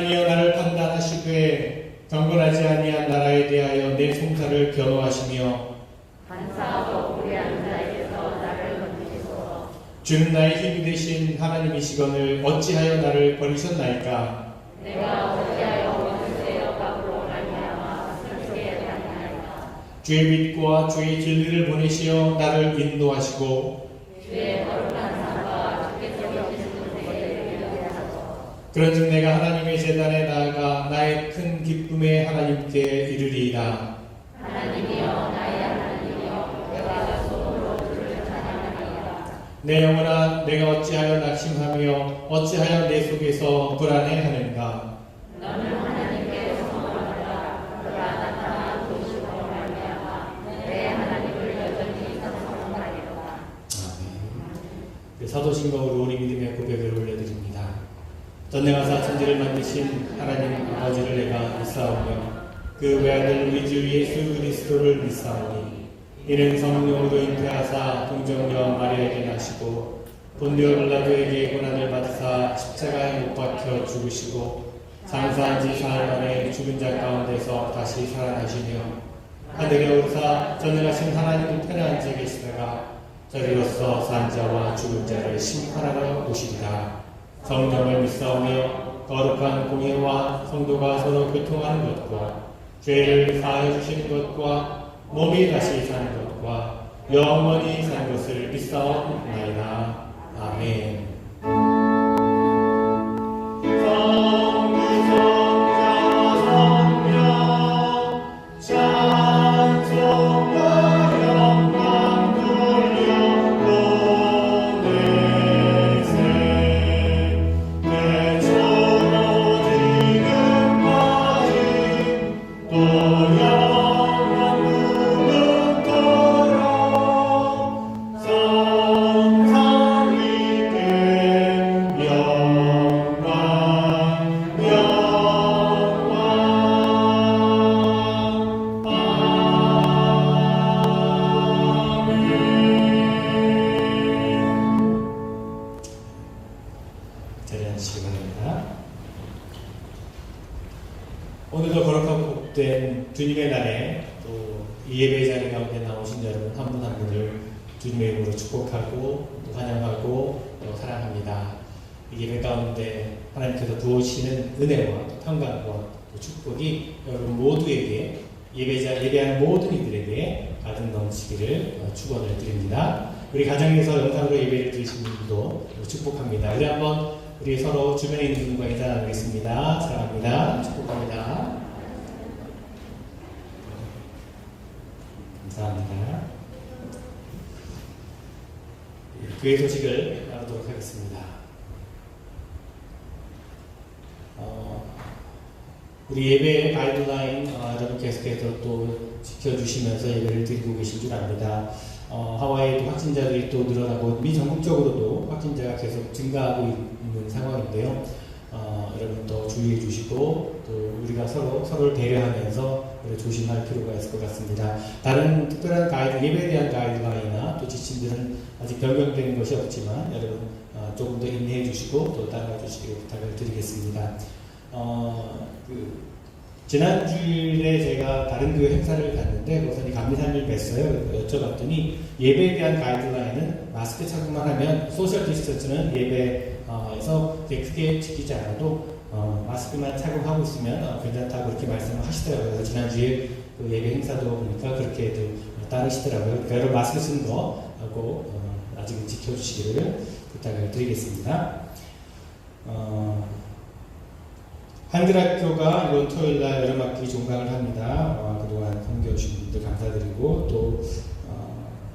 하나님이여 나를 판단하시되 경건하지 아니한 나라에 대하여 내 송사를 변호하시며 반사하고 불의한 자에게서 나를 건지소서. 주는 나의 힘이 되신 하나님이시거늘 어찌하여 나를 버리셨나이까. 내가 어찌하여 원수의 억압으로 말미암아 슬프게 다니나이까. 주의 빛과 주의 진리를 보내시어 나를 인도하시고 주의 거룩한 삶과 주께서 여기시는 곳에 이르게 하소서. 그런즉 내가 하나님의 제단에 나아가 나의 큰 기쁨의 하나님께 이르리이다. 하나님이여 나의 하나님이여 내가 손으로 주를 찬양하리이다. 내 영혼아 내가 어찌하여 낙심하며 어찌하여 내 속에서 불안해하는가. 너는 하나님께 성공하라. 그가 나타나 도우심으로 말미암아 내 하나님을 여전히 찬송하리로다. 아멘. 사도신경으로 우리 믿음의 고백을 올려드립니다. 전능하사 천지를 만드신 하나님 아버지를 내가 믿사오며 그 외아들 우리 주 예수 그리스도를 믿사오니 이는 성령으로 잉태하사 동정녀 마리아에게 나시고 본디오 빌라도에게 고난을 받으사 십자가에 못 박혀 죽으시고 장사한 지 사흘 만에 죽은 자 가운데서 다시 살아나시며 하늘에 오르사 전능하신 하나님 우편에 앉아 계시다가 저리로서 산 자와 죽은 자를 심판하러 오시리라. 성령을 믿사오며 거룩한 공예와 성도가 서로 교통하는 것과 죄를 사하여 주시는 것과 몸이 다시 사는 것과 영원히 사는 것을 믿사옵나이다. 아멘. 오늘도 거룩하고 복된 주님의 날에 또 이 예배 자리 가운데 나오신 여러분 한 분 한 분을 주님의 이름으로 축복하고 또 환영하고 또 사랑합니다. 이 예배 가운데 하나님께서 부어주시는 은혜와 또 평강과 또 축복이 여러분 모두에게 예배하는 모든 이들에게 가득 넘치기를 축원을 드립니다. 우리 가정에서 영상으로 예배를 드리시는 분도 축복합니다. 우리 한번 우리 서로 주변에 있는 분과 인사 나누겠습니다. 사랑합니다. 축복합니다. 감사합니다. 교회 소식을 나누도록 하겠습니다. 우리 예배 가이드라인 여러분 계속해서 또 지켜주시면서 예배를 드리고 계신 줄 압니다. 하와이도 확진자들이 또 늘어나고 미전국적으로도 확진자가 계속 증가하고 있는 상황인데요. 여러분 더 주의해 주시고 또 우리가 서로를 배려하면서 조심할 필요가 있을 것 같습니다. 다른 특별한 예배에 대한 가이드라인이나 또 지침들은 아직 변경된 것이 없지만 여러분 조금 더 인내해 주시고 또 따라가 주시기를 부탁을 드리겠습니다. 지난주일에 제가 다른 교회 행사를 갔는데 거기서 감리산을 뵀어요. 여쭤봤더니 예배에 대한 가이드라인은 마스크 착용만 하면 소셜 디스턴스는 예배에서 크게 지키지 않아도 마스크만 착용하고 있으면 괜찮다고 그렇게 말씀을 하시더라고요. 그래서 지난주에 그 예배 행사도 보니까 그렇게 따르시더라고요. 그러니까 여러분 마스크 쓰는 거 하고 아직 지켜주시기를 부탁을 드리겠습니다. 한글학교가 이번 토요일날 여름학기 종강을 합니다. 그동안 섬겨주신 분들 감사드리고 또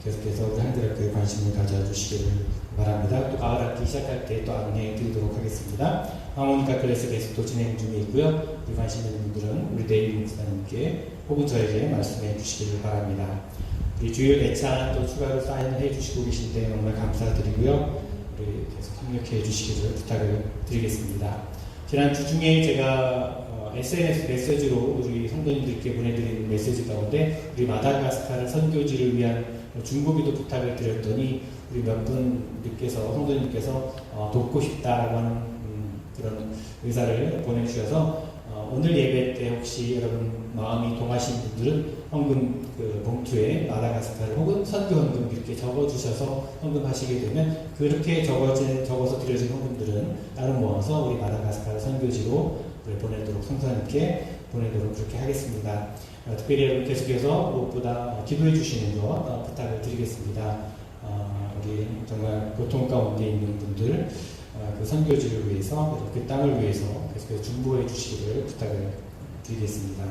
계속해서 우리 한글학교에 관심을 가져주시기를 바랍니다. 또 가을학기 시작할 때 또 안내해 드리도록 하겠습니다. 하모니카 클래스 계속 또 진행 중에 있고요. 우리 관심 있는 분들은 우리 데이비 목사님께 혹은 저에게 말씀해 주시기를 바랍니다. 우리 주일 애찬 또 추가로 사인해 주시고 계신데 정말 감사드리고요. 우리 계속 협력해 주시기를 부탁을 드리겠습니다. 지난 주 중에 제가 SNS 메시지로 우리 성도님들께 보내드린 메시지 가운데 우리 마다가스카르 선교지를 위한 중보기도 부탁을 드렸더니 우리 몇 분께서 성도님께서 돕고 싶다라고 하는 그런 의사를 보내주셔서 오늘 예배 때 혹시 여러분 마음이 동하신 분들은 헌금 그 봉투에 마다가스카르 혹은 선교 헌금 이렇게 적어주셔서 헌금하시게 되면 그렇게 적어서 드려진 헌금들은 따로 모아서 우리 마다가스카르 선교지로 보내도록 성사님께 보내도록 그렇게 하겠습니다. 특별히 여러분 계속해서 무엇보다 기도해 주시는 거 부탁을 드리겠습니다. 우리 정말 고통 가운데 있는 분들 그 선교지를 위해서 그 땅을 위해서 계속해서 중보해 주시기를 부탁을 드리겠습니다.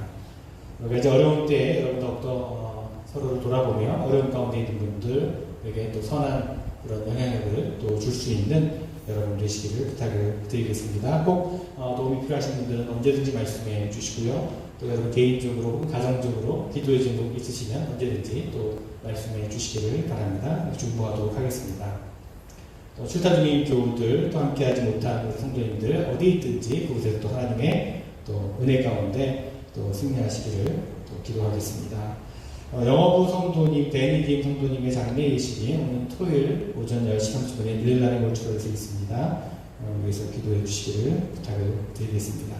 이제 어려운 때에 여러분 더욱더 서로를 돌아보며 어려운 가운데 있는 분들에게 또 선한 그런 영향력을 또 줄 수 있는 여러분 되시기를 부탁을 드리겠습니다. 꼭 도움이 필요하신 분들은 언제든지 말씀해 주시고요. 또 여러분 개인적으로 혹은 가정적으로 기도해 주는 분 있으시면 언제든지 또 말씀해 주시기를 바랍니다. 중보하도록 하겠습니다. 또 출타 중인 교우들 또 함께하지 못한 우리 성도님들 어디 있든지 그곳에서 또 하나님의 또 은혜 가운데 또 승리하시기를 또 기도하겠습니다. 영어부 성도님, 데니김 성도님의 장례의식이 오늘 토요일 오전 10시 30분에 뉴질랜드 몰초로에서 있습니다. 위해서 기도해 주시기를 부탁을 드리겠습니다.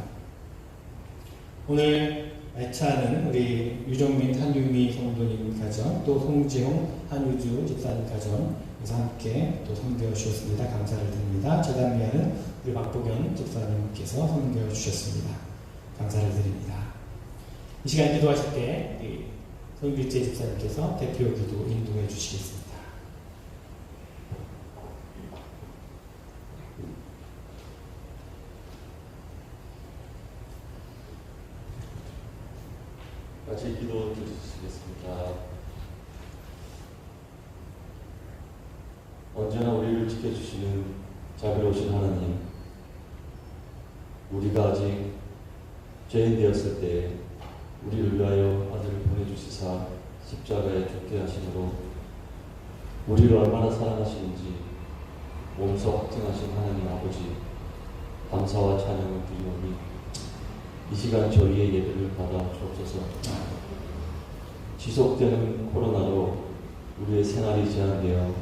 오늘 애차하는 우리 유정민, 한유미 성도님 가정, 또 송지홍, 한유주 집사님 가정에서 함께 또 섬겨 주셨습니다. 감사를 드립니다. 재단미하는 우리 박보경 집사님께서 섬겨 주셨습니다. 감사를 드립니다. 이 시간 기도하실 때 손길재 집사님께서 대표 기도 인도해 주시겠습니다. 같이 기도 드리시겠습니다. 언제나 우리를 지켜주시는 자비로우신 하나님, 우리가 아직 죄인 되었을 때 우리를 위하여 아들을 보내주시사 십자가에 죽게 하심으로 우리를 얼마나 사랑하시는지 몸소 확증하신 하나님 아버지, 감사와 찬양을 드리오니 이 시간 저희의 예배를 받아 주옵소서. 지속되는 코로나로 우리의 생활이 제한되어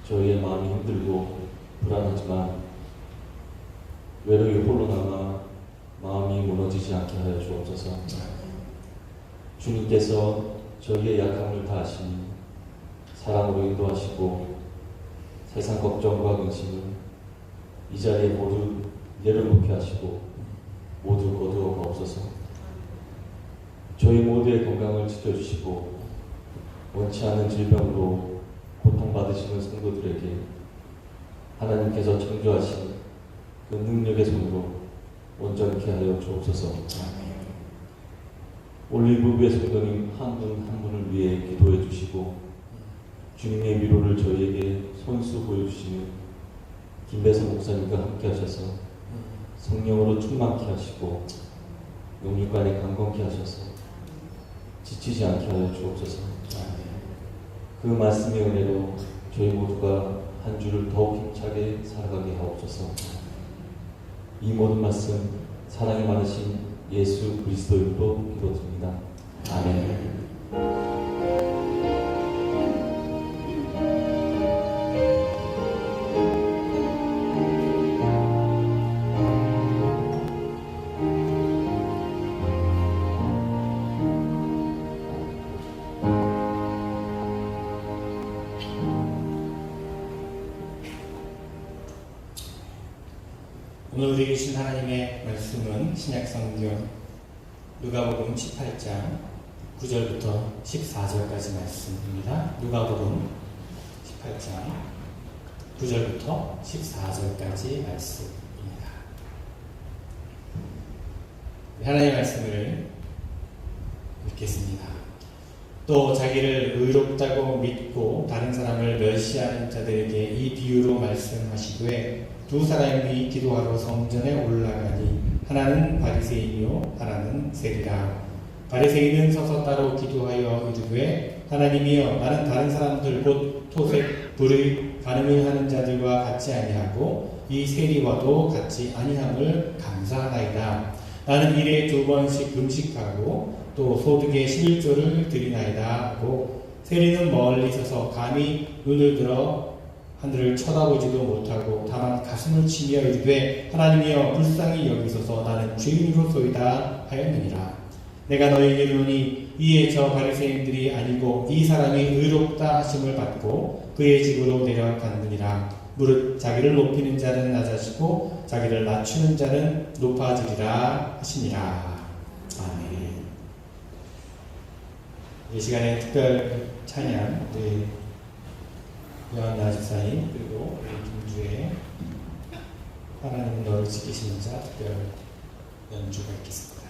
저희의 마음이 힘들고 불안하지만 외로이 홀로 남아 마음이 무너지지 않게 하여 주옵소서. 주님께서 저희의 약함을 다 아시니 사랑으로 인도하시고 세상 걱정과 근심을 이 자리에 모두 내려놓게 하시고 모두 거두어 가옵소서. 저희 모두의 건강을 지켜주시고 원치 않은 질병으로 고통받으시는 성도들에게 하나님께서 창조하신 그 능력의 손으로 온전케 하여 주옵소서. 올리브부의 성도님 한 분 한 분을 위해 기도해 주시고 주님의 위로를 저희에게 손수 보여주시는 김배성 목사님과 함께 하셔서 성령으로 충만케 하시고 영육간에 강건케 하셔서 지치지 않게 하여 주옵소서. 그 말씀의 은혜로 저희 모두가 한 주를 더욱 힘차게 살아가게 하옵소서. 이 모든 말씀 사랑이 많으신 예수 그리스도인으로 기도드립니다. 아멘. 오늘 우리에게 주신 하나님의 말씀은 신약성경 누가복음 18장 9절부터 14절까지 말씀입니다. 누가복음 18장 9절부터 14절까지 말씀입니다. 하나님의 말씀을 읽겠습니다. 또 자기를 의롭다고 믿고 다른 사람을 멸시하는 자들에게 이 비유로 말씀하시되 두 사람이 기도하러 성전에 올라가니 하나는 바리새인이요 하나는 세리라. 바리새인은 서서 따로 기도하여 이르되 하나님이여 나는 다른 사람들 곧 토색 불의 간음을 하는 자들과 같이 아니하고 이 세리와도 같이 아니함을 감사하나이다. 나는 일에 2번씩 금식하고 또 소득의 11조를 드리나이다 하고 세리는 멀리 서서 감히 눈을 들어 하늘을 쳐다보지도 못하고 다만 가슴을 치며 이르되 하나님이여 불쌍히 여기소서 나는 죄인으로소이다 하였느니라. 내가 너희에게 이르노니 이에 저 바리새인들이 아니고 이 사람이 의롭다 하심을 받고 그의 집으로 내려갔느니라. 무릇 자기를 높이는 자는 낮아지고 자기를 낮추는 자는 높아지리라 하시니라. 아멘. 이 시간에 특별 찬양 우리 요한나 집사님 그리고 우리 김주의 하나님 너를 지키시는 자 특별 연주가 있겠습니다.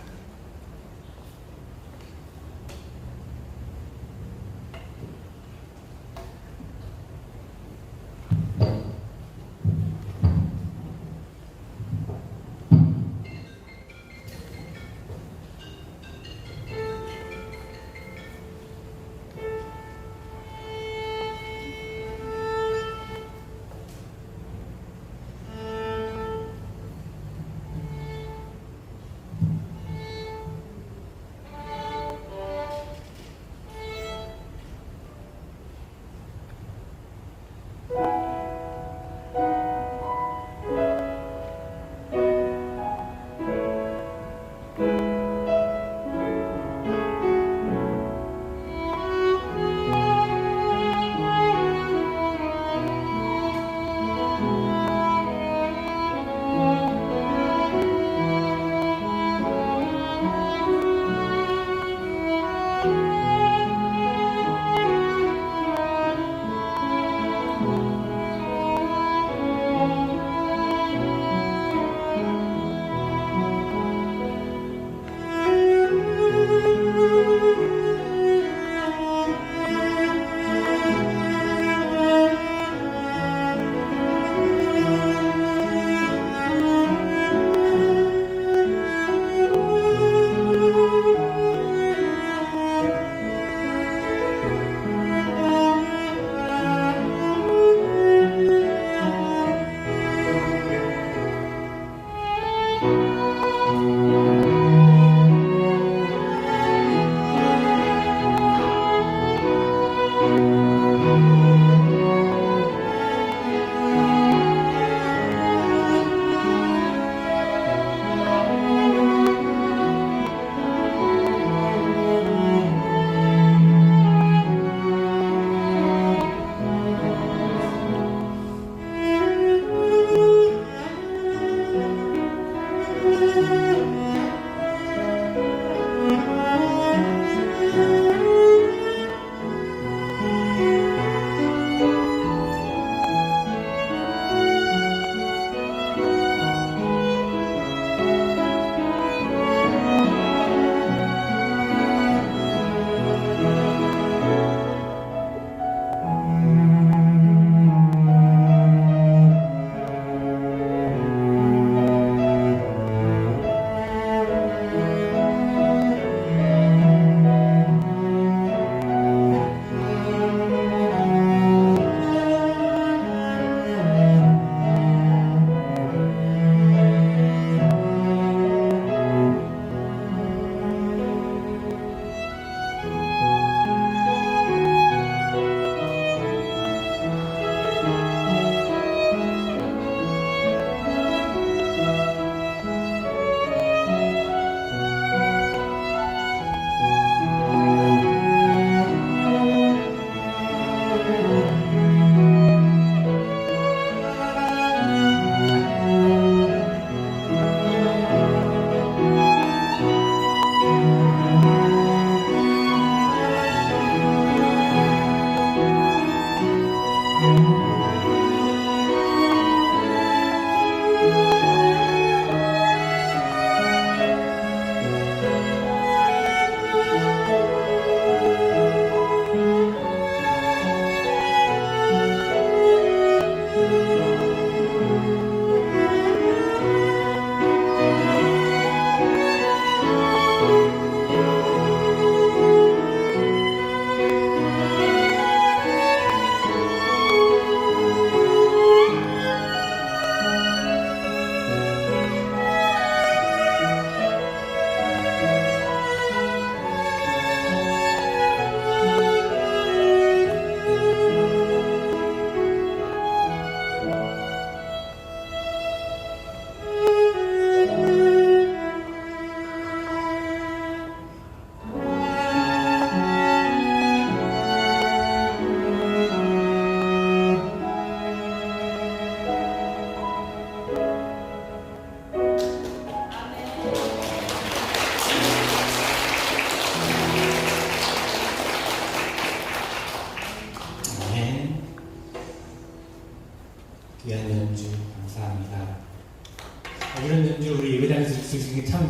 인생 참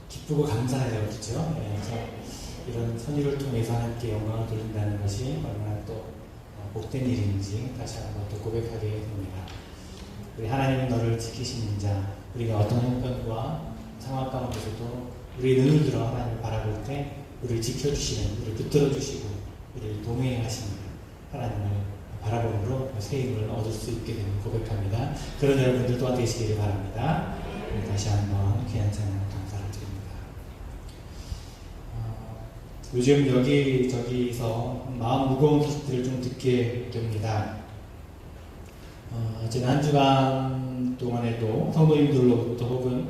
기쁘고 감사해요. 그렇죠? 네, 그래서 이런 선율을 통해서 하나님께 영광을 돌린다는 것이 얼마나 또 복된 일인지 다시 한번 또 고백하게 됩니다. 우리 하나님은 너를 지키시는 자, 우리가 어떤 형편과 상황 가운데서도 우리의 눈을 들어 하나님을 바라볼 때 우리를 지켜주시는, 우리를 붙들어주시고 우리를 동행하시는 하나님을 바라봄으로 새 힘을 얻을 수 있게 되는 고백합니다. 그런 여러분들 또한 되시기를 바랍니다. 다시 한번 귀한 찬양 감사를 드립니다. 요즘 여기저기서 마음 무거운 소식들을 좀 듣게 됩니다. 지난 한 주간 동안에도 성도님들로부터 혹은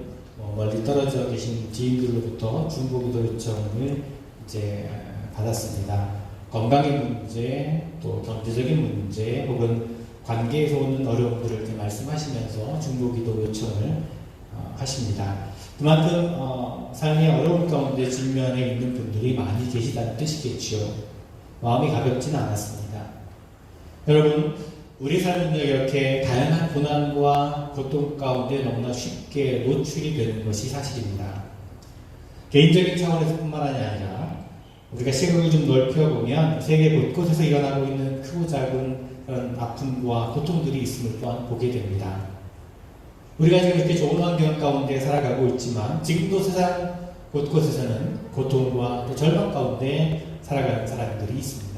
멀리 떨어져 계신 지인들로부터 중보기도 요청을 이제 받았습니다. 건강의 문제, 또 경제적인 문제, 혹은 관계에서 오는 어려움들을 이렇게 말씀하시면서 중보기도 요청을 하십니다. 그만큼 삶의 어려움 가운데 직면해 있는 분들이 많이 계시다는 뜻이겠죠. 마음이 가볍지는 않았습니다. 여러분, 우리 삶은 이렇게 다양한 고난과 고통 가운데 너무나 쉽게 노출이 되는 것이 사실입니다. 개인적인 차원에서 뿐만 아니라 우리가 시각을 좀 넓혀보면 세계 곳곳에서 일어나고 있는 크고 작은 그런 아픔과 고통들이 있음을 또한 보게 됩니다. 우리가 지금 이렇게 좋은 환경 가운데 살아가고 있지만 지금도 세상 곳곳에서는 고통과 또 절망 가운데 살아가는 사람들이 있습니다.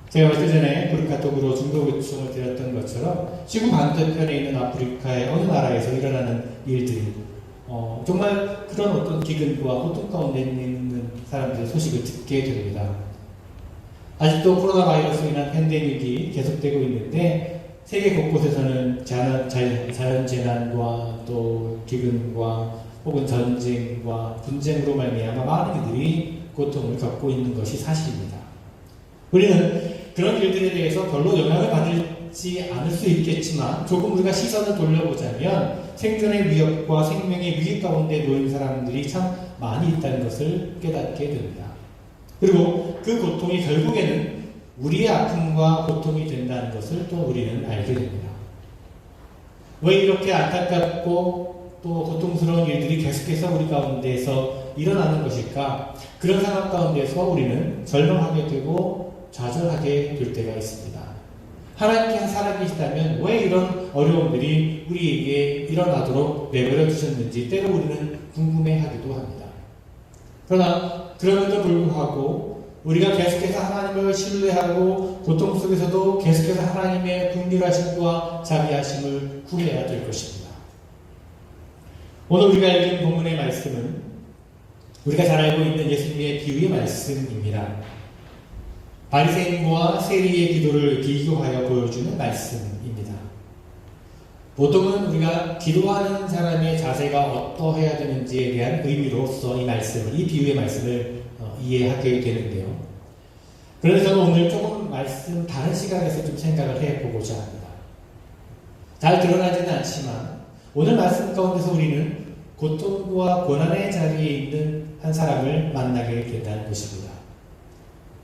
제가 얼마 전에 구르카톡으로 중보 요청을 드렸던 것처럼 지구 반대편에 있는 아프리카의 어느 나라에서 일어나는 일들이 정말 그런 어떤 기근과 고통 가운데 있는 사람들의 소식을 듣게 됩니다. 아직도 코로나 바이러스로 인한 팬데믹이 계속되고 있는데 세계 곳곳에서는 자연재난과 또 기근과 혹은 전쟁과 분쟁으로 말미암아 많은 이들이 고통을 겪고 있는 것이 사실입니다. 우리는 그런 일들에 대해서 별로 영향을 받지 않을 수 있겠지만 조금 우리가 시선을 돌려보자면 생존의 위협과 생명의 위기 가운데 놓인 사람들이 참 많이 있다는 것을 깨닫게 됩니다. 그리고 그 고통이 결국에는 우리의 아픔과 고통이 된다는 것을 또 우리는 알게 됩니다. 왜 이렇게 안타깝고 또 고통스러운 일들이 계속해서 우리 가운데에서 일어나는 것일까? 그런 상황 가운데서 우리는 절망하게 되고 좌절하게 될 때가 있습니다. 하나님께서 살아계시다면 왜 이런 어려움들이 우리에게 일어나도록 내버려 두셨는지 때로 우리는 궁금해하기도 합니다. 그러나 그럼에도 불구하고 우리가 계속해서 하나님을 신뢰하고 고통 속에서도 계속해서 하나님의 긍휼하심과 자비하심을 구해야 될 것입니다. 오늘 우리가 읽은 본문의 말씀은 우리가 잘 알고 있는 예수님의 비유의 말씀입니다. 바리새인과 세리의 기도를 비교하여 보여주는 말씀입니다. 보통은 우리가 기도하는 사람의 자세가 어떠해야 되는지에 대한 의미로서 이 비유의 말씀을 이해하게 되는데요. 그래서 저는 오늘 조금 다른 시각에서 좀 생각을 해보고자 합니다. 잘 드러나지는 않지만 오늘 말씀 가운데서 우리는 고통과 고난의 자리에 있는 한 사람을 만나게 된다는 것입니다.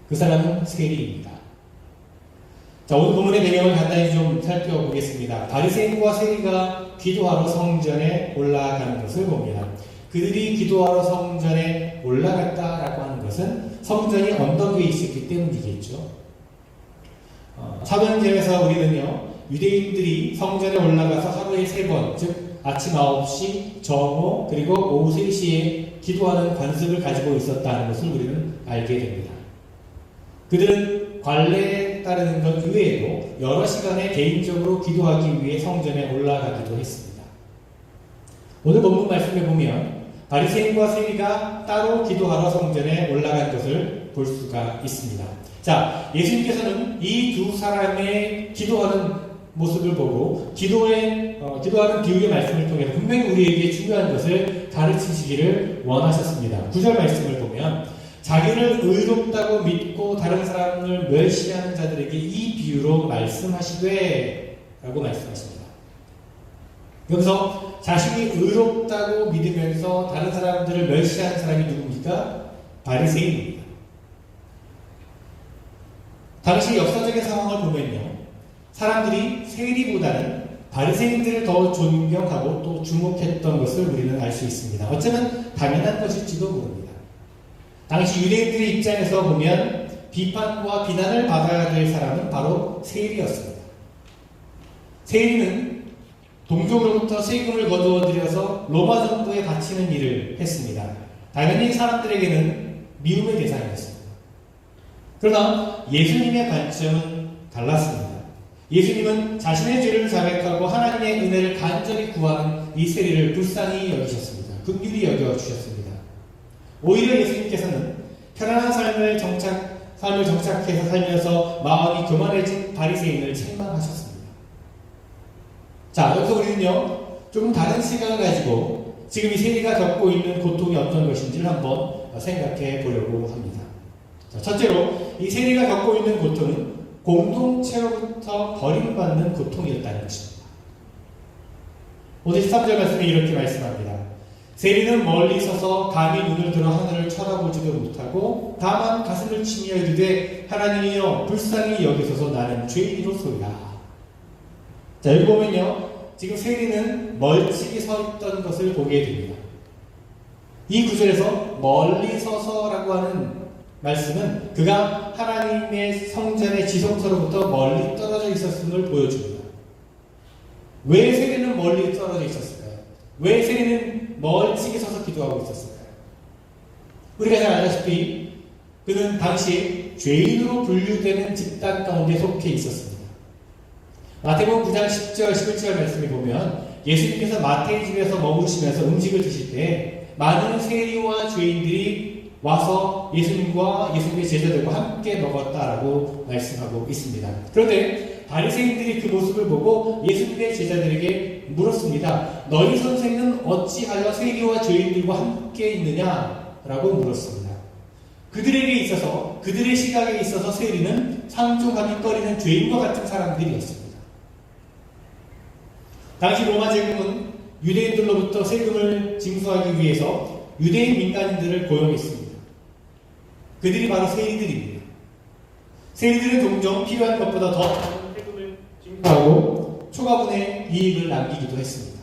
그 사람은 세리입니다. 자, 오늘 본문의 배경을 간단히 좀 살펴보겠습니다. 바리새인과 세리가 기도하러 성전에 올라가는 것을 봅니다. 그들이 기도하러 성전에 올라갔다라고 하는 것은 성전이 언덕 위에 있었기 때문이겠죠. 사도행전에서 우리는요, 유대인들이 성전에 올라가서 하루에 3번, 즉 아침 9시, 정오, 그리고 오후 3시에 기도하는 관습을 가지고 있었다는 것을 우리는 알게 됩니다. 그들은 관례에 따르는 것 이외에도 여러 시간에 개인적으로 기도하기 위해 성전에 올라가기도 했습니다. 오늘 본문 말씀에 보면 바리새인과 세리가 따로 기도하러 성전에 올라간 것을 볼 수가 있습니다. 자, 예수님께서는 이 두 사람의 기도하는 모습을 보고 기도하는 비유의 말씀을 통해서 분명히 우리에게 중요한 것을 가르치시기를 원하셨습니다. 9절 말씀을 보면 자기를 의롭다고 믿고 다른 사람을 멸시하는 자들에게 이 비유로 말씀하시되 라고 말씀하십니다. 여기서 자신이 의롭다고 믿으면서 다른 사람들을 멸시하는 사람이 누굽니까? 바리새인입니다. 당시 역사적인 상황을 보면요, 사람들이 세리보다는 바리새인들을 더 존경하고 또 주목했던 것을 우리는 알 수 있습니다. 어쩌면 당연한 것일지도 모릅니다. 당시 유대인들의 입장에서 보면 비판과 비난을 받아야 될 사람은 바로 세리였습니다. 세리는 동족으로부터 세금을 거두어 들여서 로마 정부에 바치는 일을 했습니다. 당연히 사람들에게는 미움의 대상이었습니다. 그러나 예수님의 관점은 달랐습니다. 예수님은 자신의 죄를 자백하고 하나님의 은혜를 간절히 구하는 이 세리를 불쌍히 여기셨습니다. 긍휼히 여겨주셨습니다. 오히려 예수님께서는 편안한 삶을 정착해서 살면서 마음이 교만해진 바리새인을 책망하셨습니다. 자, 여기서 우리는요, 조금 다른 시각을 가지고 지금 이 세리가 겪고 있는 고통이 어떤 것인지를 한번 생각해 보려고 합니다. 자, 첫째로 이 세리가 겪고 있는 고통은 공동체로부터 버림받는 고통이었다는 것입니다. 오늘 13절 말씀에 이렇게 말씀합니다. 세리는 멀리 서서 감히 눈을 들어 하늘을 쳐다보지도 못하고 다만 가슴을 치며 이르되 하나님이여 불쌍히 여기소서 나는 죄인이로소이다. 자, 여기 보면요, 지금 세리는 멀찍이 서 있던 것을 보게 됩니다. 이 구절에서 멀리 서서라고 하는 말씀은 그가 하나님의 성전의 지성소로부터 멀리 떨어져 있었음을 보여줍니다. 왜 세리는 멀리 떨어져 있었을까요? 왜 세리는 멀찍이 서서 기도하고 있었을까요? 우리가 잘 알다시피 그는 당시 죄인으로 분류되는 집단 가운데 속해 있었습니다. 마태복음 9장 10절, 11절 말씀을 보면 예수님께서 마태의 집에서 머무르시면서 음식을 드실 때 많은 세리와 죄인들이 와서 예수님과 예수님의 제자들과 함께 먹었다라고 말씀하고 있습니다. 그런데 바리새인들이 그 모습을 보고 예수님의 제자들에게 물었습니다. 너희 선생은 어찌하여 세리와 죄인들과 함께 있느냐라고 물었습니다. 그들에게 있어서, 그들의 시각에 있어서 세리는 상종하기 꺼리는 죄인과 같은 사람들이었습니다. 당시 로마 제국은 유대인들로부터 세금을 징수하기 위해서 유대인 민간인들을 고용했습니다. 그들이 바로 세리들입니다. 세리들은 종종 필요한 것보다 더 많은 세금을 징수하고 초과분의 이익을 남기기도 했습니다.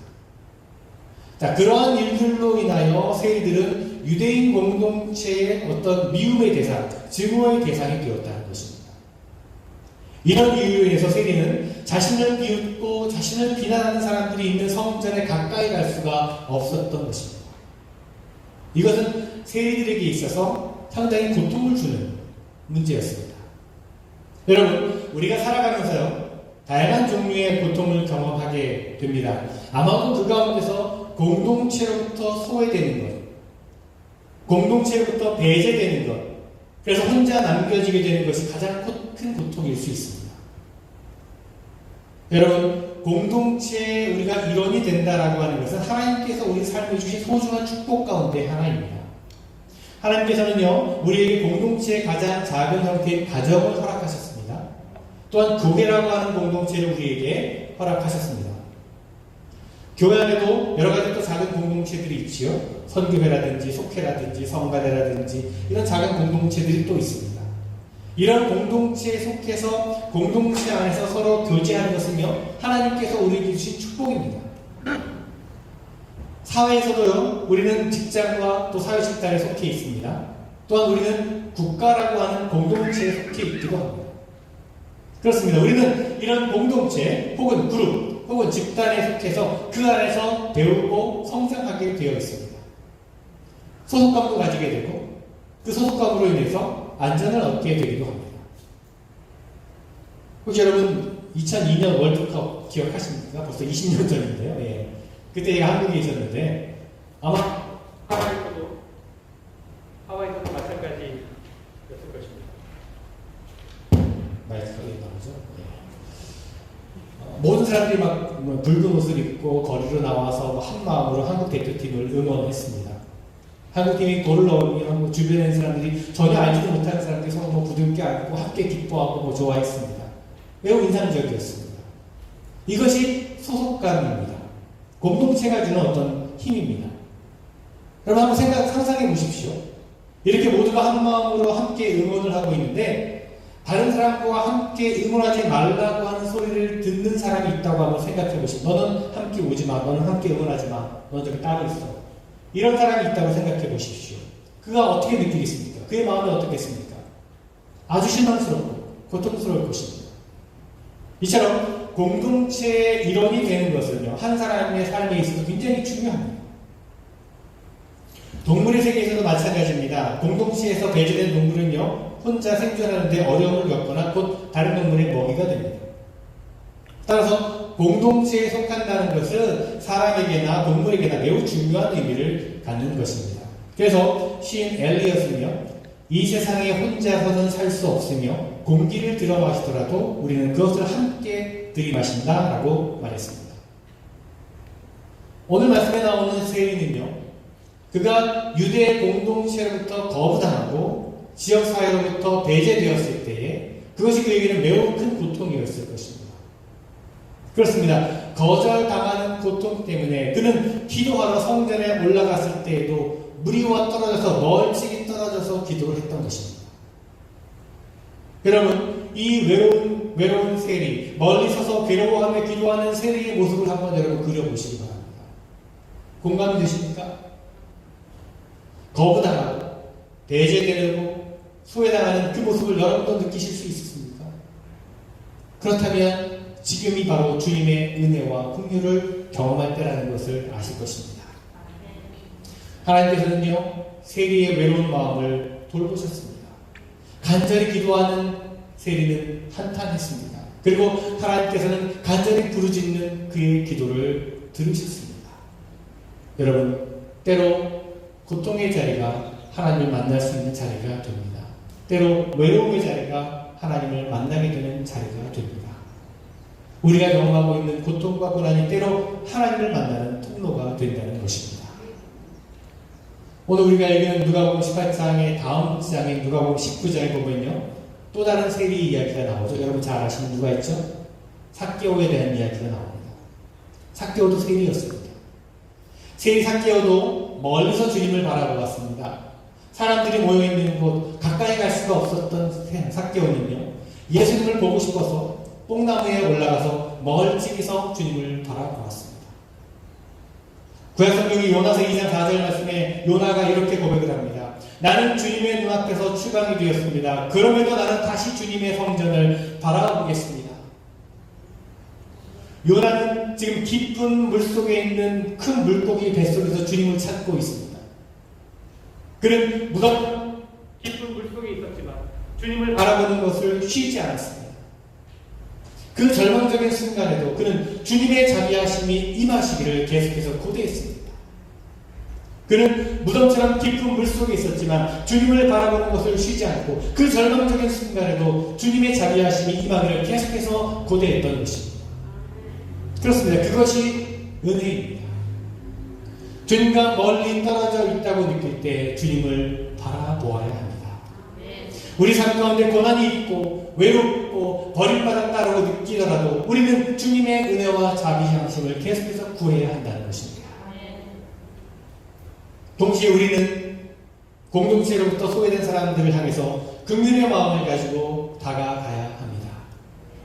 자, 그러한 일들로 인하여 세리들은 유대인 공동체의 어떤 미움의 대상, 증오의 대상이 되었다는 것입니다. 이런 이유로 인해서 세리는 자신을 비웃고 자신을 비난하는 사람들이 있는 성전에 가까이 갈 수가 없었던 것입니다. 이것은 세리들에게 있어서 상당히 고통을 주는 문제였습니다. 여러분, 우리가 살아가면서요, 다양한 종류의 고통을 경험하게 됩니다. 아마도 그 가운데서 공동체로부터 소외되는 것, 공동체로부터 배제되는 것, 그래서 혼자 남겨지게 되는 것이 가장 큰 고통일 수 있습니다. 여러분, 공동체에 우리가 일원이 된다라고 하는 것은 하나님께서 우리 삶에 주신 소중한 축복 가운데 하나입니다. 하나님께서는요, 우리에게 공동체의 가장 작은 형태인 가정을 허락하셨습니다. 또한 교회라고 하는 공동체를 우리에게 허락하셨습니다. 교회 안에도 여러 가지 또 작은 공동체들이 있지요. 선교회라든지 속회라든지 성가대라든지 이런 작은 공동체들이 또 있습니다. 이런 공동체에 속해서 공동체 안에서 서로 교제하는 것은요, 하나님께서 우리에게 주신 축복입니다. 사회에서도요, 우리는 직장과 또 사회 집단에 속해 있습니다. 또한 우리는 국가라고 하는 공동체에 속해 있기도 합니다. 그렇습니다. 우리는 이런 공동체 혹은 그룹 혹은 집단에 속해서 그 안에서 배우고 성장하게 되어 있습니다. 소속감도 가지게 되고 그 소속감으로 인해서 안전을 얻게 되기도 합니다. 혹시 여러분 2002년 월드컵 기억하십니까? 벌써 20년 전인데요. 예. 그때 제가 한국에 있었는데 아마 하와이에서도 마찬가지였을 것입니다. 마이크가 나오죠? 예. 모든 사람들이 막 붉은 옷을 입고 거리로 나와서 한 마음으로 한국 대표팀을 응원했습니다. 한국팀이 골을 넣으면 주변에 있는 사람들이 전혀 알지도 못하는 사람들이 서로 부둥켜 안고 함께 기뻐하고 좋아했습니다. 매우 인상적이었습니다. 이것이 소속감입니다. 공동체가 주는 어떤 힘입니다. 여러분 한번 상상해 보십시오. 이렇게 모두가 한 마음으로 함께 응원을 하고 있는데 다른 사람과 함께 응원하지 말라고 하는 소리를 듣는 사람이 있다고 한번 생각해 보시고, 너는 함께 오지 마, 너는 함께 응원하지 마, 너는 저기 따로 있어. 이런 사람이 있다고 생각해 보십시오. 그가 어떻게 느끼겠습니까? 그의 마음이 어떻겠습니까? 아주 실망스럽고 고통스러울 것입니다. 이처럼 공동체의 일원이 되는 것은요, 한 사람의 삶에 있어서 굉장히 중요합니다. 동물의 세계에서도 마찬가지입니다. 공동체에서 배제된 동물은요, 혼자 생존하는데 어려움을 겪거나 곧 다른 동물의 먹이가 됩니다. 따라서 공동체에 속한다는 것은 사람에게나 동물에게나 매우 중요한 의미를 갖는 것입니다. 그래서 시인 엘리엇은요, 이 세상에 혼자서는 살 수 없으며 공기를 들어 마시더라도 우리는 그것을 함께 들이마신다라고 말했습니다. 오늘 말씀에 나오는 세리는요, 그가 유대 공동체로부터 거부당하고 지역사회로부터 배제되었을 때에 그것이 그에게는 매우 큰 고통이었을 것입니다. 그렇습니다. 거절당하는 고통 때문에 그는 기도하러 성전에 올라갔을 때에도 무리와 떨어져서 멀찍이 떨어져서 기도를 했던 것입니다. 여러분, 이 외로운 세리, 멀리 서서 괴로워하며 기도하는 세리의 모습을 한번 여러분 그려보시기 바랍니다. 공감이 되십니까? 거부당하고 배제되고 소외당하는 그 모습을 여러분도 느끼실 수 있습니까? 그렇다면 지금이 바로 주님의 은혜와 긍휼을 경험할 때라는 것을 아실 것입니다. 하나님께서는요, 세리의 외로운 마음을 돌보셨습니다. 간절히 기도하는 세리는 한탄했습니다. 그리고 하나님께서는 간절히 부르짖는 그의 기도를 들으셨습니다. 여러분, 때로 고통의 자리가 하나님을 만날 수 있는 자리가 됩니다. 때로 외로움의 자리가 하나님을 만나게 되는 자리가 됩니다. 우리가 경험하고 있는 고통과 고난이 때로 하나님을 만나는 통로가 된다는 것입니다. 오늘 우리가 읽은 누가복음 18장의 다음 장인 누가복음 19장에 보면요, 또 다른 세리 이야기가 나오죠. 여러분 잘 아시는 누가 있죠? 삭개오에 대한 이야기가 나옵니다. 삭개오도 세리였습니다. 세리 삭개오도 멀리서 주님을 바라보았습니다. 사람들이 모여있는 곳 가까이 갈 수가 없었던 삭개오는요, 예수님을 보고 싶어서 뽕나무에 올라가서 멀찍이서 주님을 바라보았습니다. 구약성경이 요나서 2장 4절 말씀에 요나가 이렇게 고백을 합니다. 나는 주님의 눈앞에서 추방이 되었습니다. 그럼에도 나는 다시 주님의 성전을 바라보겠습니다. 요나는 지금 깊은 물속에 있는 큰 물고기 뱃속에서 주님을 찾고 있습니다. 그는 무섭고 깊은 물속에 있었지만 주님을 바라보는 것을 쉬지 않았습니다. 그 절망적인 순간에도 그는 주님의 자비하심이 임하시기를 계속해서 고대했습니다. 그는 무덤처럼 깊은 물속에 있었지만 주님을 바라보는 것을 쉬지 않고 그 절망적인 순간에도 주님의 자비하심이 임하기를 계속해서 고대했던 것입니다. 그렇습니다. 그것이 은혜입니다. 주님과 멀리 떨어져 있다고 느낄 때 주님을 바라보아야 합니다. 우리 삶 가운데 고난이 있고 외롭고 버림받아 따르고 느끼더라도 우리는 주님의 은혜와 자비하심을 계속해서 구해야 한다는 것입니다. 동시에 우리는 공동체로부터 소외된 사람들을 향해서 긍휼의 마음을 가지고 다가가야 합니다.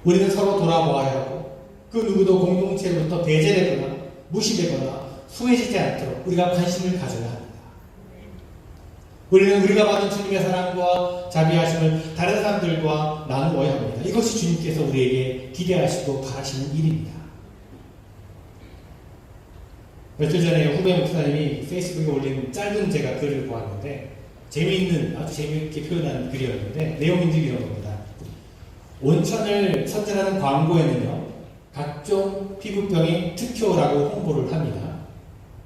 우리는 서로 돌아보아야 하고 그 누구도 공동체로부터 배제되거나 무시되거나 소외지지 않도록 우리가 관심을 가져야 합니다. 우리는 우리가 받은 주님의 사랑과 자비하심을 다른 사람들과 나누어야 합니다. 이것이 주님께서 우리에게 기대하시고 바라시는 일입니다. 며칠 전에 후배 목사님이 페이스북에 올린 짧은 제가 글을 보았는데 재미있는, 아주 재미있게 표현한 글이었는데 내용인들이 이런 겁니다. 온천을 선전하는 광고에는요, 각종 피부병이 특효라고 홍보를 합니다.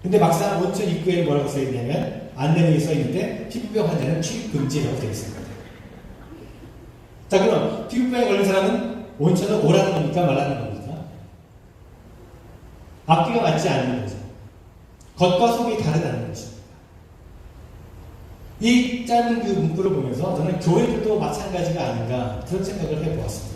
근데 막상 온천 입구에 뭐라고 써있냐면 안내문이 써있는데 피부병 환자는 출입 금지라고 되어 있습니다. 자, 그럼 피부병에 걸린 사람은 온천을 오라는 겁니까? 말라는 겁니까? 앞뒤가 맞지 않는 거죠. 겉과 속이 다르다는 것입니다. 이 짧은 그 문구를 보면서 저는 교회들도 마찬가지가 아닌가 그런 생각을 해보았습니다.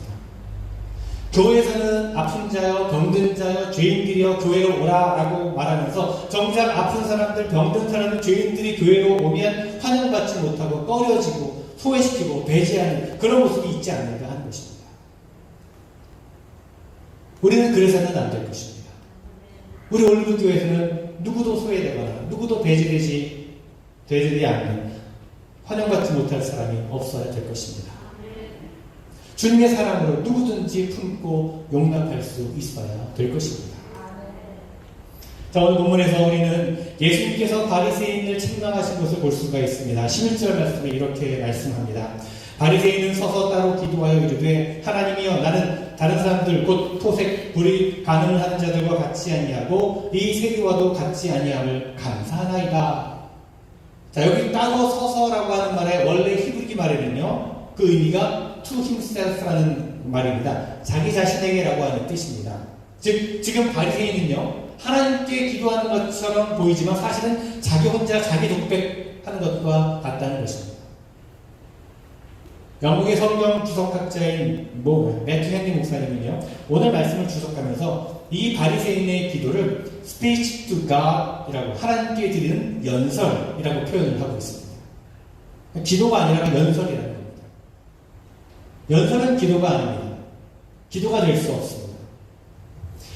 교회에서는 아픈 자여, 병든 자여, 죄인들이여 교회로 오라라고 말하면서 정작 아픈 사람들, 병든 사람들, 죄인들이 교회로 오면 환영받지 못하고 꺼려지고 소외시키고 배제하는 그런 모습이 있지 않는가 하는 것입니다. 우리는 그래서는 안 될 것입니다. 우리 올리브교회에서는 누구도 소외되거나 누구도 배제되지 않는 환영받지 못할 사람이 없어야 될 것입니다. 주님의 사랑으로 누구든지 품고 용납할 수 있어야 될 것입니다. 자, 오늘 본문에서 우리는 예수님께서 바리새인을 책망하신 것을 볼 수가 있습니다. 11절 말씀에 이렇게 말씀합니다. 바리새인은 서서 따로 기도하여 이르되 하나님이여 나는 다른 사람들 곧 토색 불의 간음을 하는 자들과 같이 아니하고 이 세리와도 같이 아니함을 감사하나이다. 자, 여기 따로 서서라고 하는 말의 원래 히브리 말에는요, 그 의미가 to himself라는 말입니다. 자기 자신에게라고 하는 뜻입니다. 즉 지금 바리새인은요, 하나님께 기도하는 것처럼 보이지만 사실은 자기 혼자 자기 독백하는 것과 같다는 것입니다. 영국의 성경 주석학자인 매튜 헨리 목사님은요, 오늘 말씀을 주석하면서 이 바리새인의 기도를 speech to God이라고, 하나님께 드리는 연설이라고 표현을 하고 있습니다. 기도가 아니라 연설이라는 겁니다. 연설은 기도가 아닙니다. 기도가 될 수 없습니다.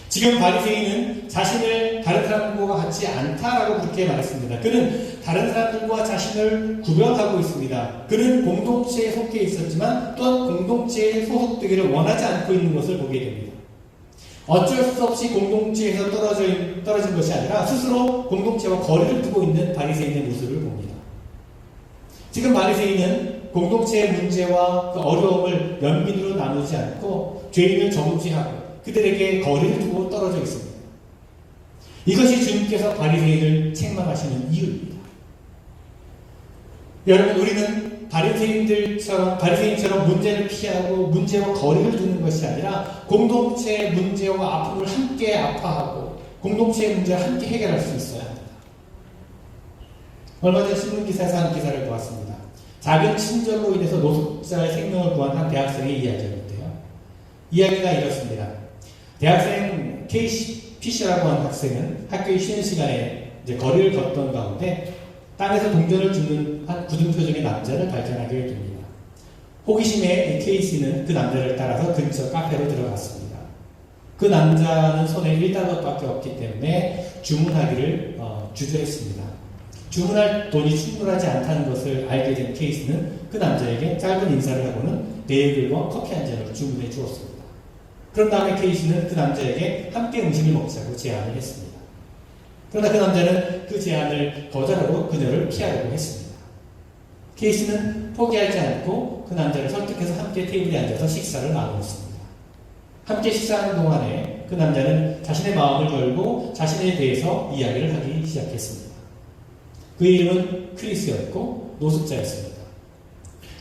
지금 바리새인은 자신을 다른 사람들과 같지 않다라고 그렇게 말했습니다. 그는 다른 사람들과 자신을 구별하고 있습니다. 그는 공동체에 속해 있었지만 또한 공동체에 소속되기를 원하지 않고 있는 것을 보게 됩니다. 어쩔 수 없이 공동체에서 떨어진 것이 아니라 스스로 공동체와 거리를 두고 있는 바리새인의 모습을 봅니다. 지금 바리새인은 공동체의 문제와 그 어려움을 연민으로 나누지 않고 죄인을 정죄하고 그들에게 거리를 두고 떨어져 있습니다. 이것이 주님께서 바리새인을 책망하시는 이유입니다. 여러분, 우리는 바리새인처럼 문제를 피하고 문제와 거리를 두는 것이 아니라 공동체의 문제와 아픔을 함께 아파하고 공동체의 문제를 함께 해결할 수 있어야 합니다. 얼마 전 신문기사에서 한 기사를 보았습니다. 작은 친절로 인해서 노숙자의 생명을 구한 한 대학생의 이야기였는데요. 이야기가 이렇습니다. 대학생 케이시 피셔라고 하는 학생은 학교에 쉬는 시간에 이제 거리를 걷던 가운데 땅에서 동전을 주는 한 굳은 표정의 남자를 발견하게 됩니다. 호기심에 케이시는 그 남자를 따라서 근처 카페로 들어갔습니다. 그 남자는 손에 1달러밖에 없기 때문에 주문하기를 주저했습니다. 주문할 돈이 충분하지 않다는 것을 알게 된 케이시는 그 남자에게 짧은 인사를 하고는 베이글과 커피 한 잔을 주문해 주었습니다. 그런 다음에 케이시는 그 남자에게 함께 음식을 먹자고 제안을 했습니다. 그러나 그 남자는 그 제안을 거절하고 그녀를 피하려고 했습니다. 케이시는 포기하지 않고 그 남자를 설득해서 함께 테이블에 앉아서 식사를 나누었습니다. 함께 식사하는 동안에 그 남자는 자신의 마음을 열고 자신에 대해서 이야기를 하기 시작했습니다. 그의 이름은 크리스였고 노숙자였습니다.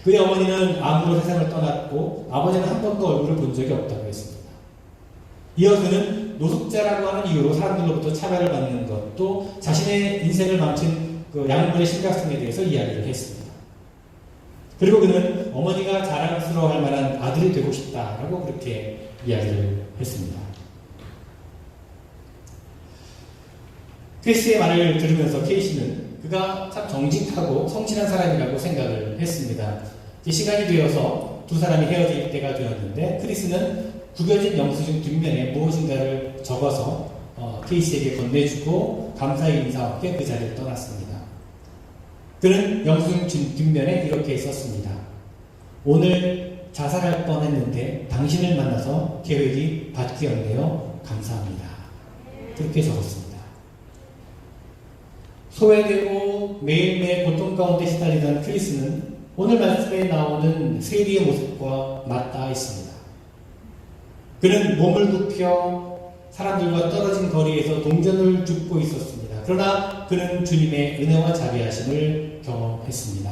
그의 어머니는 암으로 세상을 떠났고 아버지는 한 번도 얼굴을 본 적이 없다고 했습니다. 이어 그는 노숙자라고 하는 이유로 사람들로부터 차별을 받는 것도 자신의 인생을 망친 그 약물의 심각성에 대해서 이야기를 했습니다. 그리고 그는 어머니가 자랑스러워할 만한 아들이 되고 싶다라고 그렇게 이야기를 했습니다. 크리스의 말을 들으면서 케이시는 그가 참 정직하고 성실한 사람이라고 생각을 했습니다. 시간이 되어서 두 사람이 헤어질 때가 되었는데 크리스는 구겨진 영수증 뒷면에 무엇인가를 적어서 케이시에게 건네주고 감사의 인사와 함께 그 자리를 떠났습니다. 그는 영수증 뒷면에 이렇게 썼습니다. 오늘 자살할 뻔했는데 당신을 만나서 계획이 바뀌었네요. 감사합니다. 그렇게 적었습니다. 소외되고 매일매일 고통 가운데 시달리던 크리스는 오늘 말씀에 나오는 세리의 모습과 맞닿아 있습니다. 그는 몸을 굽혀 사람들과 떨어진 거리에서 동전을 줍고 있었습니다. 그러나 그는 주님의 은혜와 자비하심을 경험했습니다.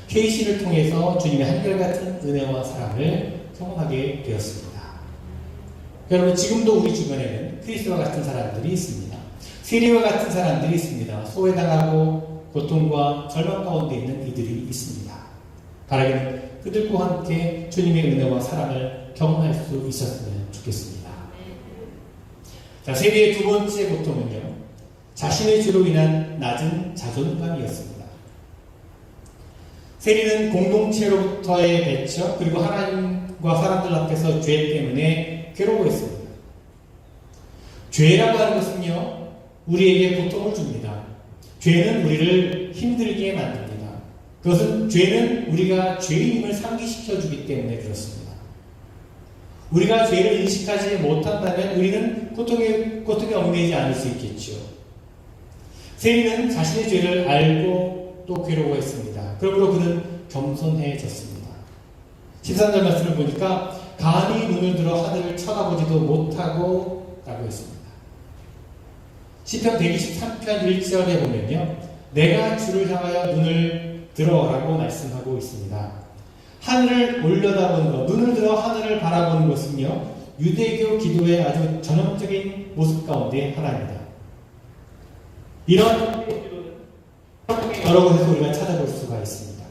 케이시를 통해서 주님의 한결같은 은혜와 사랑을 경험하게 되었습니다. 여러분, 지금도 우리 주변에는 크리스와 같은 사람들이 있습니다. 세리와 같은 사람들이 있습니다. 소외당하고 고통과 절망 가운데 있는 이들이 있습니다. 바라기는 그들과 함께 주님의 은혜와 사랑을 경험할 수 있었으면 좋겠습니다. 자, 세리의 두 번째 고통은요, 자신의 죄로 인한 낮은 자존감이었습니다. 세리는 공동체로부터의 배척 그리고 하나님과 사람들 앞에서 죄 때문에 괴로워했습니다. 죄라고 하는 것은요, 우리에게 고통을 줍니다. 죄는 우리를 힘들게 만듭니다. 그것은 죄는 우리가 죄인임을 상기시켜주기 때문에 그렇습니다. 우리가 죄를 인식하지 못한다면 우리는 고통에 얽매이지 않을 수 있겠죠. 세리는 자신의 죄를 알고 또 괴로워했습니다. 그러므로 그는 겸손해졌습니다. 13절 말씀을 보니까 감히 눈을 들어 하늘을 쳐다보지도 못하고 라고 했습니다. 시편 123편 1절에 보면요, 내가 주를 향하여 눈을 들어라고 말씀하고 있습니다. 하늘을 올려다보는 것, 눈을 들어 하늘을 바라보는 것은요, 유대교 기도의 아주 전형적인 모습 가운데 하나입니다. 이런 여러 곳에서 우리가 찾아볼 수가 있습니다.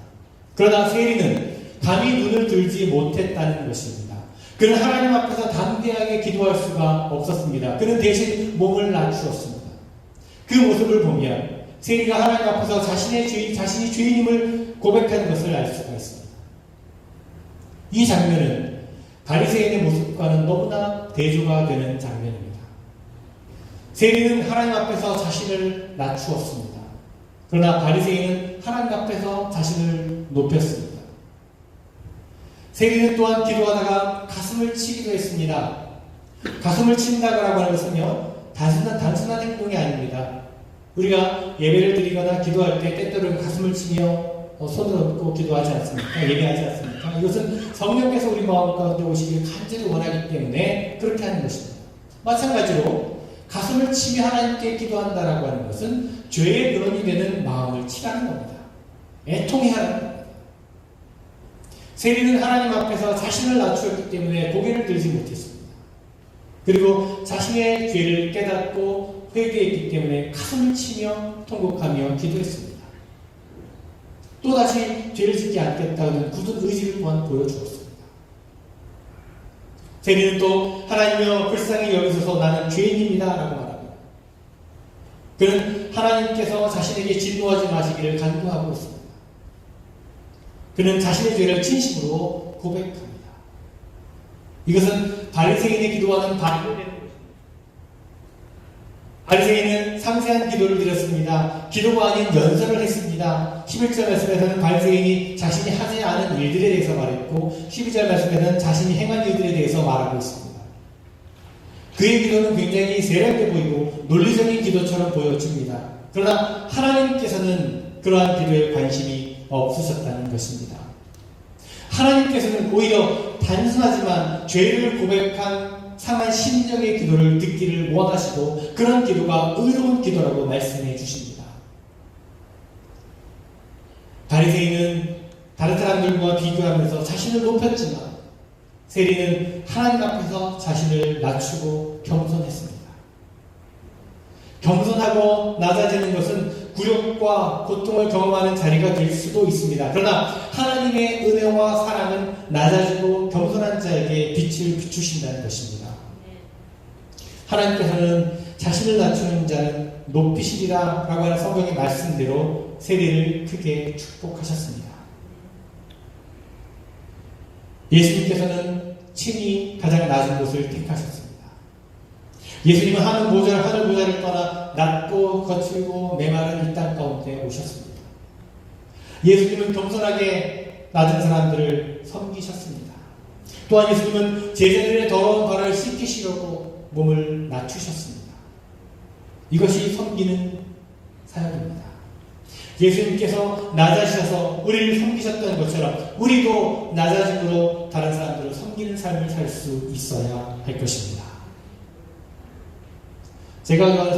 그러나 세리는 감히 눈을 들지 못했다는 것입니다. 그는 하나님 앞에서 담대하게 기도할 수가 없었습니다. 그는 대신 몸을 낮추었습니다. 그 모습을 보면 세리가 하나님 앞에서 자신이 죄인임을 고백하는 것을 알 수가 있습니다. 이 장면은 바리새인의 모습과는 너무나 대조가 되는 장면입니다. 세리는 하나님 앞에서 자신을 낮추었습니다. 그러나 바리새인은 하나님 앞에서 자신을 높였습니다. 세리는 또한 기도하다가 가슴을 치기도 했습니다. 가슴을 친다고 하는 것은요, 단순한 행동이 아닙니다. 우리가 예배를 드리거나 기도할 때 때때로 가슴을 치며 손을 얹고 기도하지 않습니까? 예배하지 않습니까? 이것은 성령께서 우리 마음 가운데 오시길 간절히 원하기 때문에 그렇게 하는 것입니다. 마찬가지로 가슴을 치며 하나님께 기도한다라고 하는 것은 죄의 근원이 되는 마음을 치라는 겁니다. 애통해 하는 겁니다. 세리는 하나님 앞에서 자신을 낮추었기 때문에 고개를 들지 못했습니다. 그리고 자신의 죄를 깨닫고 회개했기 때문에 가슴을 치며 통곡하며 기도했습니다. 또다시 죄를 짓지 않겠다는 굳은 의지를 또한 보여주었습니다. 세리는 또 하나님이여 불쌍히 여기소서 나는 죄인입니다 라고 말합니다. 그는 하나님께서 자신에게 진노하지 마시기를 간구하고 있습니다. 그는 자신의 죄를 진심으로 고백합니다. 이것은 바리새인의 기도와는 반대되는 것입니다. 바리새인은 상세한 기도를 드렸습니다. 기도가 아닌 연설을 했습니다. 11절 말씀에서는 바리새인이 자신이 하지 않은 일들에 대해서 말했고 12절 말씀에서는 자신이 행한 일들에 대해서 말하고 있습니다. 그의 기도는 굉장히 세련돼 보이고 논리적인 기도처럼 보여집니다. 그러나 하나님께서는 그러한 기도에 관심이 없으셨다는 것입니다. 하나님께서는 오히려 단순하지만 죄를 고백한 상한 심정의 기도를 듣기를 원하시고 그런 기도가 의로운 기도라고 말씀해 주십니다. 바리새인은 다른 사람들과 비교하면서 자신을 높였지만 세리는 하나님 앞에서 자신을 낮추고 겸손했습니다. 겸손하고 낮아지는 것은 굴욕과 고통을 경험하는 자리가 될 수도 있습니다. 그러나 하나님의 은혜와 사랑은 낮아지고 겸손한 자에게 빛을 비추신다는 것입니다. 하나님께서는 자신을 낮추는 자는 높이시리라 라고 하는 성경의 말씀대로 세리를 크게 축복하셨습니다. 예수님께서는 친히 가장 낮은 곳을 택하셨습니다. 예수님은 하늘 보좌를 떠나 낮고 거칠고 메마른 이 땅 가운데 오셨습니다. 예수님은 겸손하게 낮은 사람들을 섬기셨습니다. 또한 예수님은 제자들의 더러운 발을 씻기시려고 몸을 낮추셨습니다. 이것이 섬기는 사역입니다. 예수님께서 낮아지셔서 우리를 섬기셨던 것처럼 우리도 낮아짐으로 다른 사람들을 섬기는 삶을 살 수 있어야 할 것입니다. 제가 좋아하는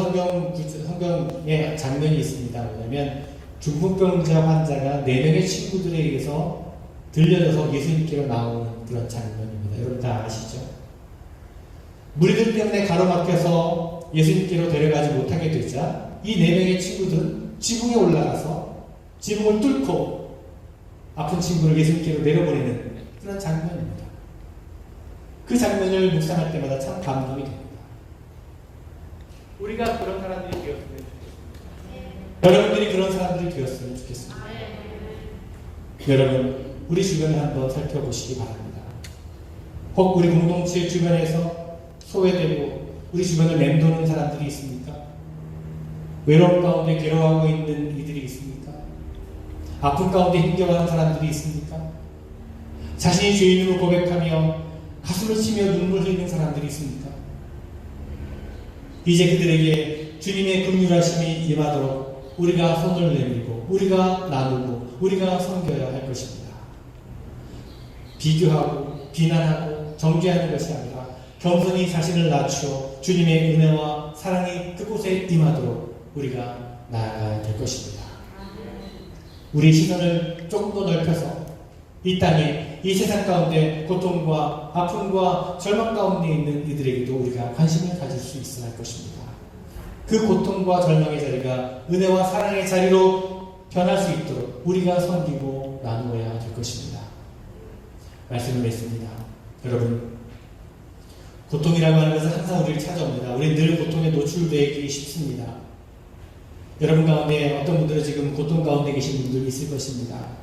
성경의 장면이 있습니다. 뭐냐면 중풍병자 환자가 4명의 친구들에 의해서 들려져서 예수님께로 나오는 그런 장면입니다. 여러분 다 아시죠? 무리들 때문에 가로막혀서 예수님께로 데려가지 못하게 되자 이 4명의 친구들은 지붕에 올라가서 지붕을 뚫고 아픈 친구를 예수님께로 내려보내는 그런 장면입니다. 그 장면을 묵상할 때마다 참 감동이 됩니다. 우리가 그런 사람들이 되었으면 좋겠습니다. 여러분들이 그런 사람들이 되었으면 좋겠습니다. 여러분, 우리 주변을 한번 살펴보시기 바랍니다. 혹 우리 공동체 주변에서 소외되고 우리 주변을 맴도는 사람들이 있습니까? 외로움 가운데 괴로워하고 있는 이들이 있습니까? 아픔 가운데 힘겨워하는 사람들이 있습니까? 자신이 죄인으로 고백하며 가슴을 치며 눈물 흘리는 사람들이 있습니까? 이제 그들에게 주님의 긍휼하심이 임하도록 우리가 손을 내밀고 우리가 나누고 우리가 섬겨야 할 것입니다. 비교하고 비난하고 정죄하는 것이 아니라 겸손히 자신을 낮추어 주님의 은혜와 사랑이 그곳에 임하도록 우리가 나아가야 될 것입니다. 우리 시선을 조금 더 넓혀서 이 땅에 이 세상 가운데 고통과 아픔과 절망 가운데 있는 이들에게도 우리가 관심을 가질 수 있어야 할 것입니다. 그 고통과 절망의 자리가 은혜와 사랑의 자리로 변할 수 있도록 우리가 섬기고 나누어야 될 것입니다. 말씀을 맺습니다. 여러분, 고통이라고 하는 것은 항상 우리를 찾아옵니다. 우리는 늘 고통에 노출되기 쉽습니다. 여러분 가운데 어떤 분들은 지금 고통 가운데 계신 분들이 있을 것입니다.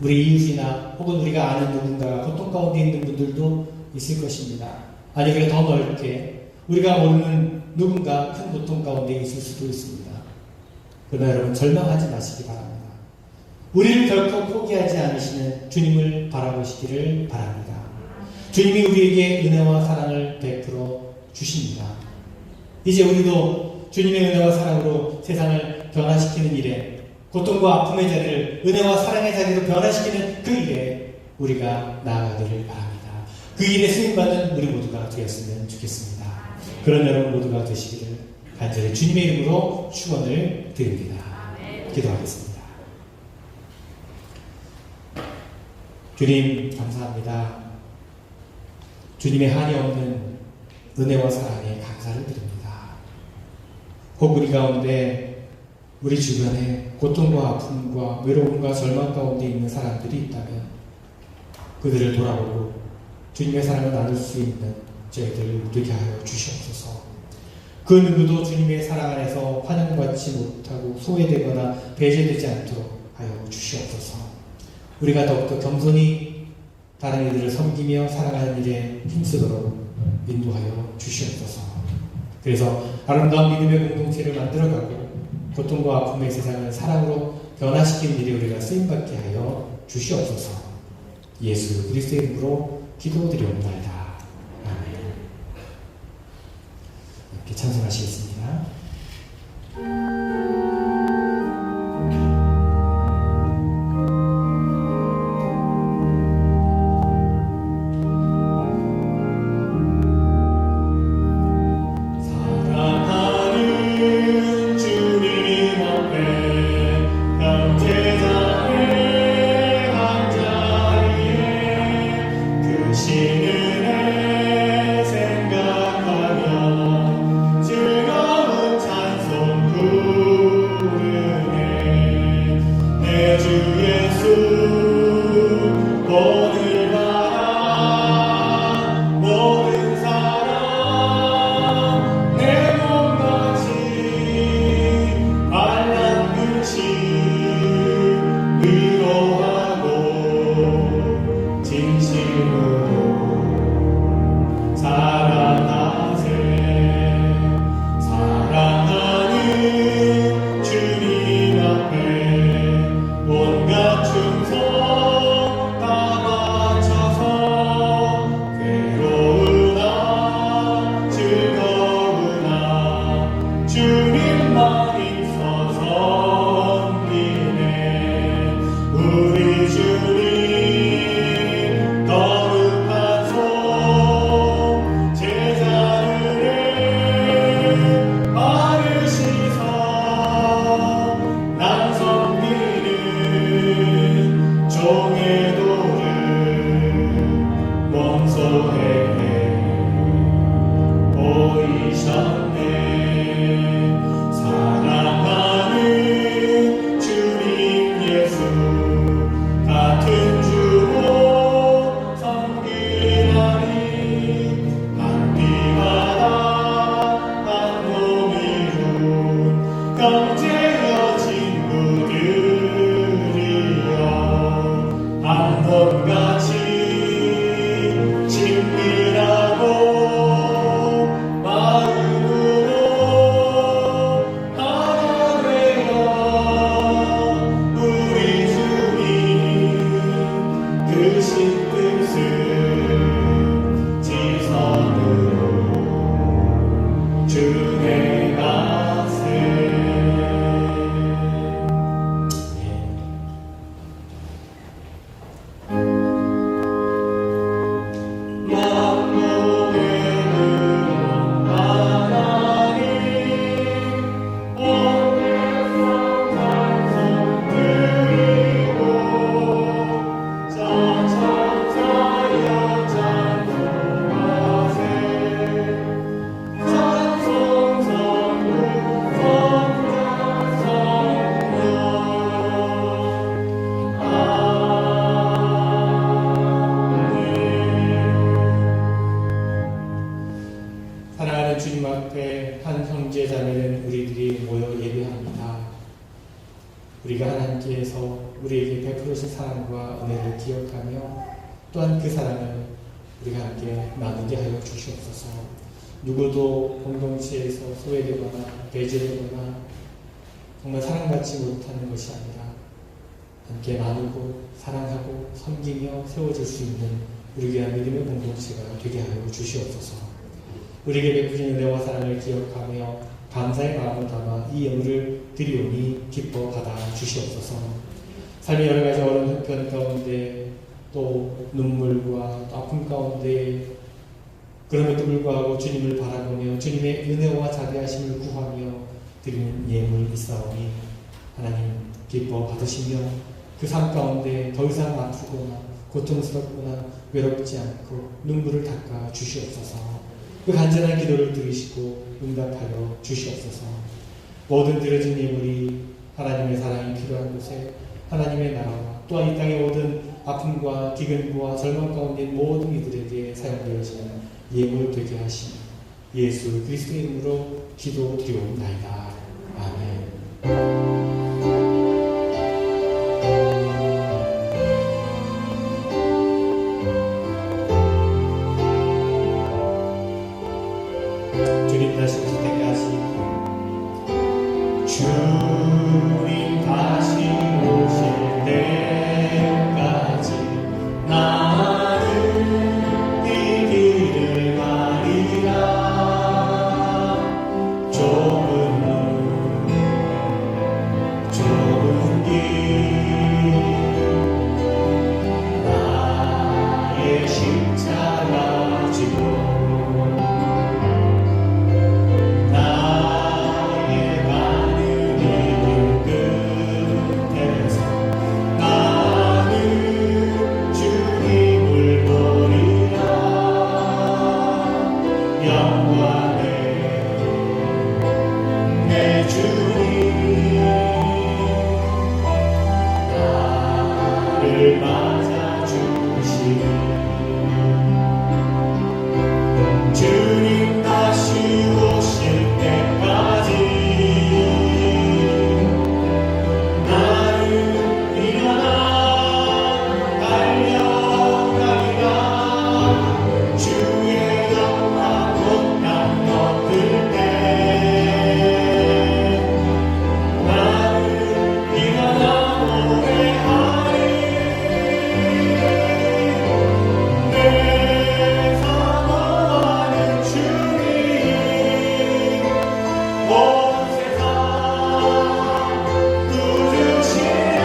우리 이웃이나 혹은 우리가 아는 누군가가 고통 가운데 있는 분들도 있을 것입니다. 아니, 그래 더 넓게 우리가 모르는 누군가 큰 고통 가운데 있을 수도 있습니다. 그러나 여러분, 절망하지 마시기 바랍니다. 우리를 결코 포기하지 않으시는 주님을 바라보시기를 바랍니다. 주님이 우리에게 은혜와 사랑을 베풀어 주십니다. 이제 우리도 주님의 은혜와 사랑으로 세상을 변화시키는 일에, 고통과 아픔의 자리를 은혜와 사랑의 자리로 변화시키는 그 일에 우리가 나아가기를 바랍니다. 그 일에 쓰임받는 우리 모두가 되었으면 좋겠습니다. 그런 여러분 모두가 되시기를 간절히 주님의 이름으로 축원을 드립니다. 기도하겠습니다. 주님, 감사합니다. 주님의 한이 없는 은혜와 사랑에 감사를 드립니다. 혹 우리 가운데 우리 주변에 고통과 아픔과 외로움과 절망 가운데 있는 사람들이 있다면 그들을 돌아보고 주님의 사랑을 나눌 수 있는 저희들 되게 하여 주시옵소서. 그 누구도 주님의 사랑 안에서 환영받지 못하고 소외되거나 배제되지 않도록 하여 주시옵소서. 우리가 더욱더 겸손히 다른 이들을 섬기며 살아가는 일에 힘쓰도록 인도하여 주시옵소서. 그래서 아름다운 믿음의 공동체를 만들어가고 고통과 아픔의 세상을 사랑으로 변화시키는 일에 우리가 쓰임받게 하여 주시옵소서. 예수 그리스도의 이름으로 기도드리옵나이다. 아멘. 이렇게 찬송하시겠습니다. 생각하며 즐거운 하나님께서 우리에게 베풀으신 사랑과 은혜를 기억하며 또한 그 사랑을 우리가 함께 나누게 하여 주시옵소서. 누구도 공동체에서 소외되거나 배제되거나 정말 사랑받지 못하는 것이 아니라 함께 나누고 사랑하고 섬기며 세워질 수 있는 우리 귀한 믿음의 공동체가 되게 하여 주시옵소서. 우리에게 베푸신 은혜와 사랑을 기억하며 감사의 마음을 담아 이 예물을 드리오니 기뻐 받아 주시옵소서. 삶의 여러 가지 어려운 형편 가운데 또 눈물과 또 아픔 가운데 그럼에도 불구하고 주님을 바라보며 주님의 은혜와 자비하심을 구하며 드리는 예물 있사오니 하나님 기뻐 받으시며 그 삶 가운데 더 이상 아프거나 고통스럽거나 외롭지 않고 눈물을 닦아 주시옵소서. 그 간절한 기도를 들으시고 응답하여 주시옵소서. 모든 드려진 예물이 하나님의 사랑이 필요한 곳에 하나님의 나라와 또한 이 땅의 모든 아픔과 기근과 절망 가운데 모든 이들에게 사용되어지는 예물 되게 하시니 예수 그리스도의 이름으로 기도드리옵나이다. 아멘. 주님 다시 오실 때까지 주님 다시 오실 때까지 나는 이 길을 가리라. 좁은 길 나의 십자가 지고 주님 다시 오실 때까지 나는 일어나 달려가리라. 주의 영광 곧 땅 덮을 때 나는 일어나 노래하리. 내 사모하는 주님 온 세상 꾸짖으시라.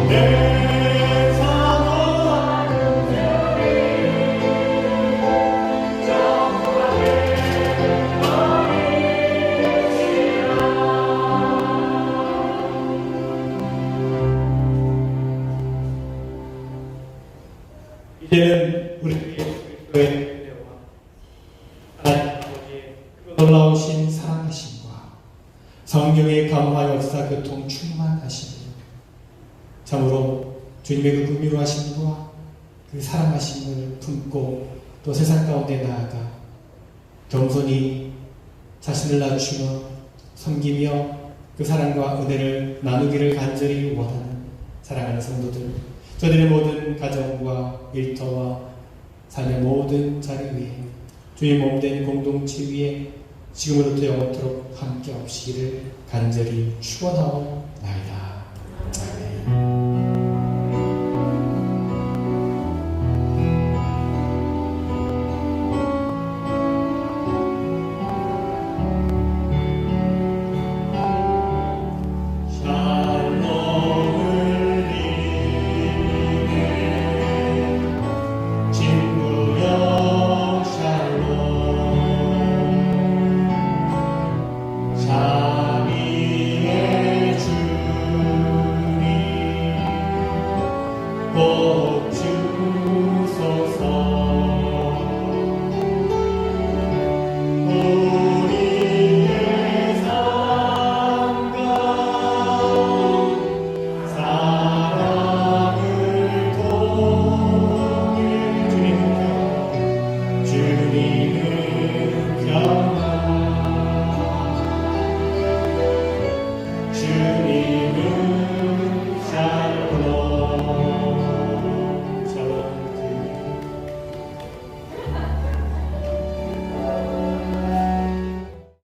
내 사모하는 주님 정확하게 이제는 우리 그리스도의 은혜와 하나님 아버지의 그 놀라우신 사랑하심과 성령의 감화 역사 교통 충만하심으로 참으로 주님의 그 긍휼하심과 그 사랑하심을 품고 또 세상 가운데 나아가 겸손히 자신을 낮추며 섬기며 그 사랑과 은혜를 나누기를 간절히 원하는 사랑하는 성도들, 저들의 모든 가정과 일터와 삶의 모든 자리 위에 주의 몸된 공동체 위에 지금으로부터 영원토록 함께 없시기를 간절히 축원하옵나이다.